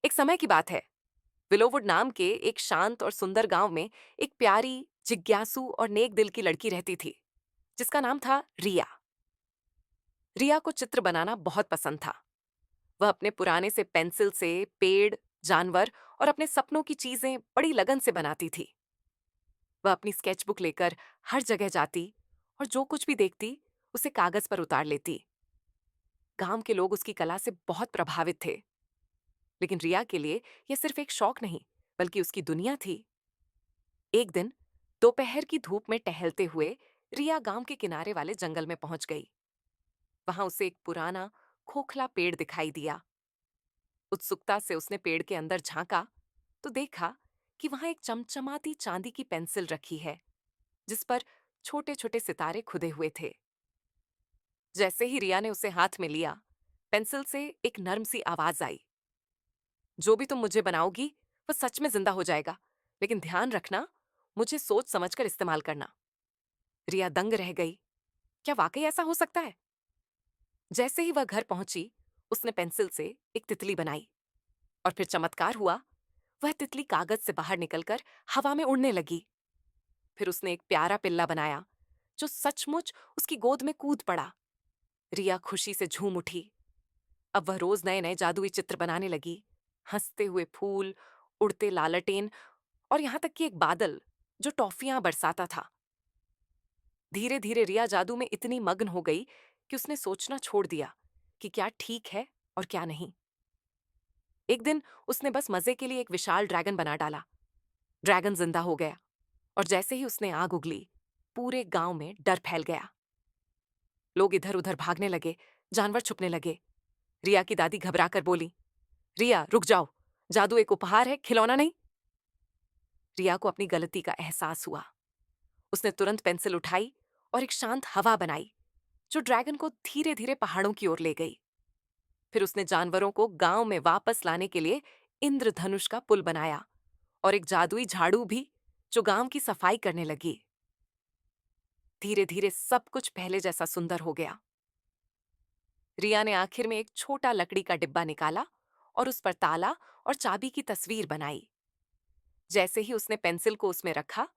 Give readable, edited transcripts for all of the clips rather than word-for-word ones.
एक समय की बात है। विलोवुड नाम के एक शांत और सुंदर गांव में एक प्यारी, जिज्ञासु और नेक दिल की लड़की रहती थी, जिसका नाम था रिया। रिया को चित्र बनाना बहुत पसंद था। वह अपने पुराने से पेंसिल से पेड़, जानवर और अपने सपनों की चीजें बड़ी लगन से बनाती थी। वह अपनी स्केचबुक लेकर हर जगह जाती और जो कुछ भी देखती उसे कागज पर उतार लेती। गांव के लोग उसकी कला से बहुत प्रभावित थे, लेकिन रिया के लिए यह सिर्फ एक शौक नहीं, बल्कि उसकी दुनिया थी। एक दिन दोपहर की धूप में टहलते हुए रिया गांव के किनारे वाले जंगल में पहुंच गई। वहां उसे एक पुराना, खोखला पेड़ दिखाई दिया। उत्सुकता से उसने पेड़ के अंदर झांका तो देखा कि वहां एक चमचमाती चांदी की पेंसिल रखी है, जिस पर छोटे छोटे सितारे खुदे हुए थे। जैसे ही रिया ने उसे हाथ में लिया, पेंसिल से एक नर्म सी आवाज आई, जो भी तुम मुझे बनाओगी वह सच में जिंदा हो जाएगा, लेकिन ध्यान रखना, मुझे सोच समझकर इस्तेमाल करना। रिया दंग रह गई। क्या वाकई ऐसा हो सकता है? जैसे ही वह घर पहुंची, उसने पेंसिल से एक तितली बनाई और फिर चमत्कार हुआ। वह तितली कागज से बाहर निकलकर हवा में उड़ने लगी। फिर उसने एक प्यारा पिल्ला बनाया, जो सचमुच उसकी गोद में कूद पड़ा। रिया खुशी से झूम उठी। अब वह रोज नए नए जादुई चित्र बनाने लगी। हंसते हुए फूल, उड़ते लालटेन और यहां तक कि एक बादल जो टॉफियां बरसाता था। धीरे धीरे रिया जादू में इतनी मग्न हो गई कि उसने सोचना छोड़ दिया कि क्या ठीक है और क्या नहीं। एक दिन उसने बस मजे के लिए एक विशाल ड्रैगन बना डाला। ड्रैगन जिंदा हो गया और जैसे ही उसने आग उगली, पूरे गांव में डर फैल गया। लोग इधर उधर भागने लगे, जानवर छुपने लगे। रिया की दादी घबरा कर बोली, रिया रुक जाओ, जादू एक उपहार है, खिलौना नहीं। रिया को अपनी गलती का एहसास हुआ। उसने तुरंत पेंसिल उठाई और एक शांत हवा बनाई, जो ड्रैगन को धीरे धीरे पहाड़ों की ओर ले गई। फिर उसने जानवरों को गांव में वापस लाने के लिए इंद्रधनुष का पुल बनाया और एक जादुई झाड़ू भी, जो गांव की सफाई करने लगी। धीरे धीरे सब कुछ पहले जैसा सुंदर हो गया। रिया ने आखिर में एक छोटा लकड़ी का डिब्बा निकाला और उस पर ताला और चाबी की तस्वीर बनाई। जैसे ही उसने पेंसिल को उसमें रखा,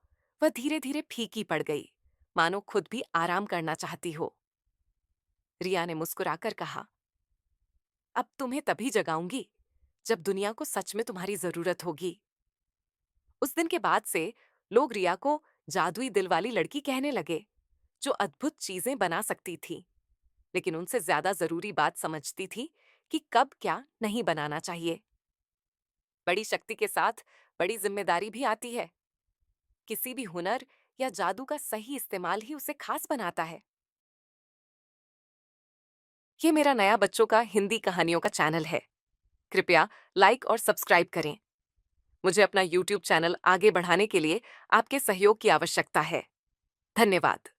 वह धीरे धीरे फीकी पड़ गई, मानो खुद भी आराम करना चाहती हो। रिया ने मुस्कुराकर कहा, अब तुम्हें तभी जगाऊंगी जब दुनिया को सच में तुम्हारी जरूरत होगी। उस दिन के बाद से लोग रिया को जादुई दिल वाली लड़की कहने लगे, जो अद्भुत चीजें बना सकती थी, लेकिन उनसे ज्यादा जरूरी बात समझती थी कि कब क्या नहीं बनाना चाहिए। बड़ी शक्ति के साथ बड़ी जिम्मेदारी भी आती है। किसी भी हुनर या जादू का सही इस्तेमाल ही उसे खास बनाता है। ये मेरा नया बच्चों का हिंदी कहानियों का चैनल है। कृपया लाइक और सब्सक्राइब करें। मुझे अपना यूट्यूब चैनल आगे बढ़ाने के लिए आपके सहयोग की आवश्यकता है। धन्यवाद।